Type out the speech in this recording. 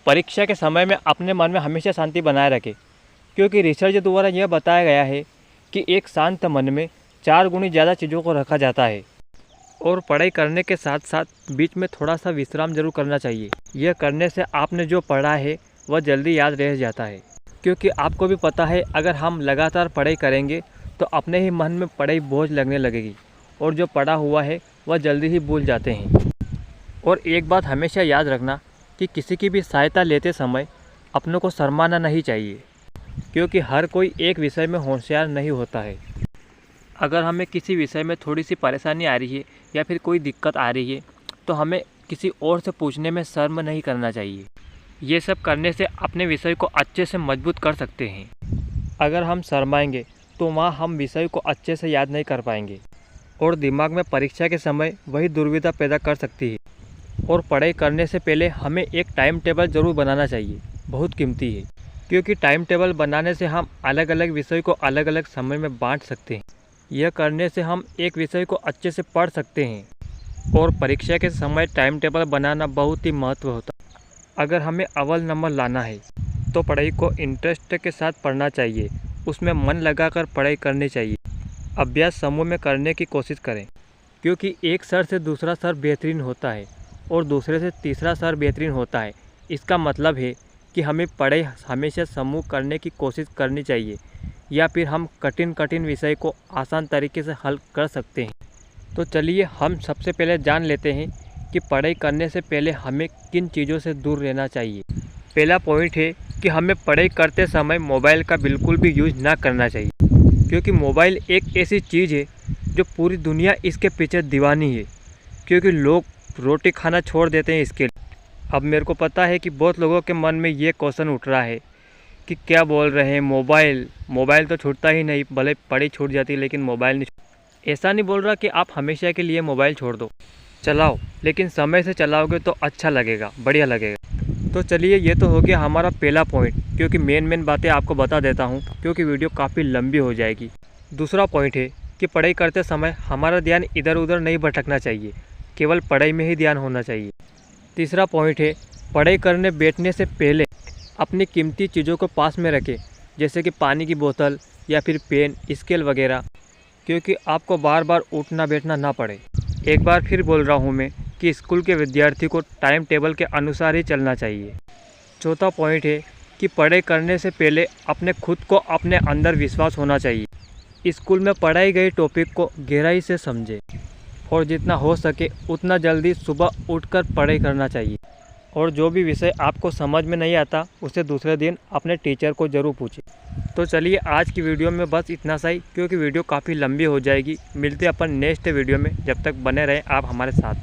परीक्षा के समय में अपने मन में हमेशा शांति बनाए रखें, क्योंकि रिसर्च द्वारा यह बताया गया है कि एक शांत मन में 4 गुनी ज़्यादा चीज़ों को रखा जाता है। और पढ़ाई करने के साथ साथ बीच में थोड़ा सा विश्राम जरूर करना चाहिए। यह करने से आपने जो पढ़ा है वह जल्दी याद रह जाता है, क्योंकि आपको भी पता है अगर हम लगातार पढ़ाई करेंगे तो अपने ही मन में पढ़ाई बोझ लगने लगेगी और जो पढ़ा हुआ है वह जल्दी ही भूल जाते हैं। और एक बात हमेशा याद रखना कि किसी की भी सहायता लेते समय अपनों को शर्माना नहीं चाहिए, क्योंकि हर कोई एक विषय में होशियार नहीं होता है। अगर हमें किसी विषय में थोड़ी सी परेशानी आ रही है या फिर कोई दिक्कत आ रही है तो हमें किसी और से पूछने में शर्म नहीं करना चाहिए। ये सब करने से अपने विषय को अच्छे से मजबूत कर सकते हैं। अगर हम शर्माएंगे तो वहाँ हम विषय को अच्छे से याद नहीं कर पाएंगे और दिमाग में परीक्षा के समय वही दुविधा पैदा कर सकती है। और पढ़ाई करने से पहले हमें एक टाइम टेबल ज़रूर बनाना चाहिए, बहुत कीमती है, क्योंकि टाइम टेबल बनाने से हम अलग अलग विषय को अलग अलग समय में बांट सकते हैं। यह करने से हम एक विषय को अच्छे से पढ़ सकते हैं। और परीक्षा के समय टाइम टेबल बनाना बहुत ही महत्व होता है। अगर हमें अव्वल नंबर लाना है तो पढ़ाई को इंटरेस्ट के साथ पढ़ना चाहिए, उसमें मन लगाकर पढ़ाई करनी चाहिए। अभ्यास समूह में करने की कोशिश करें, क्योंकि एक सर से दूसरा सर बेहतरीन होता है और दूसरे से तीसरा सर बेहतरीन होता है। इसका मतलब है कि हमें पढ़ाई हमेशा समूह करने की कोशिश करनी चाहिए, या फिर हम कठिन विषय को आसान तरीके से हल कर सकते हैं। तो चलिए हम सबसे पहले जान लेते हैं कि पढ़ाई करने से पहले हमें किन चीज़ों से दूर रहना चाहिए। पहला पॉइंट है कि हमें पढ़ाई करते समय मोबाइल का बिल्कुल भी यूज़ ना करना चाहिए, क्योंकि मोबाइल एक ऐसी चीज़ है जो पूरी दुनिया इसके पीछे दीवानी है, क्योंकि लोग रोटी खाना छोड़ देते हैं इसके लिए। अब मेरे को पता है कि बहुत लोगों के मन में ये क्वेश्चन उठ रहा है कि क्या बोल रहे हैं, मोबाइल तो छूटता ही नहीं, भले पढ़ाई छूट जाती है लेकिन मोबाइल नहीं। ऐसा नहीं बोल रहा कि आप हमेशा के लिए मोबाइल छोड़ दो, चलाओ, लेकिन समय से चलाओगे तो अच्छा लगेगा, बढ़िया लगेगा। तो चलिए ये तो हो गया हमारा पहला पॉइंट, क्योंकि मेन बातें आपको बता देता हूँ क्योंकि वीडियो काफ़ी लंबी हो जाएगी। दूसरा पॉइंट है कि पढ़ाई करते समय हमारा ध्यान इधर उधर नहीं भटकना चाहिए, केवल पढ़ाई में ही ध्यान होना चाहिए। तीसरा पॉइंट है पढ़ाई करने बैठने से पहले अपनी कीमती चीज़ों को पास में रखें, जैसे कि पानी की बोतल या फिर पेन, स्केल वगैरह, क्योंकि आपको बार बार उठना बैठना ना पड़े। एक बार फिर बोल रहा हूँ मैं कि स्कूल के विद्यार्थी को टाइम टेबल के अनुसार ही चलना चाहिए। चौथा पॉइंट है कि पढ़ाई करने से पहले अपने खुद को अपने अंदर विश्वास होना चाहिए। स्कूल में पढ़ाई गई टॉपिक को गहराई से समझें और जितना हो सके उतना जल्दी सुबह उठकर पढ़ाई करना चाहिए। और जो भी विषय आपको समझ में नहीं आता उसे दूसरे दिन अपने टीचर को ज़रूर पूछें। तो चलिए आज की वीडियो में बस इतना सा ही, क्योंकि वीडियो काफ़ी लंबी हो जाएगी। मिलते हैं अपन नेक्स्ट वीडियो में, जब तक बने रहें आप हमारे साथ।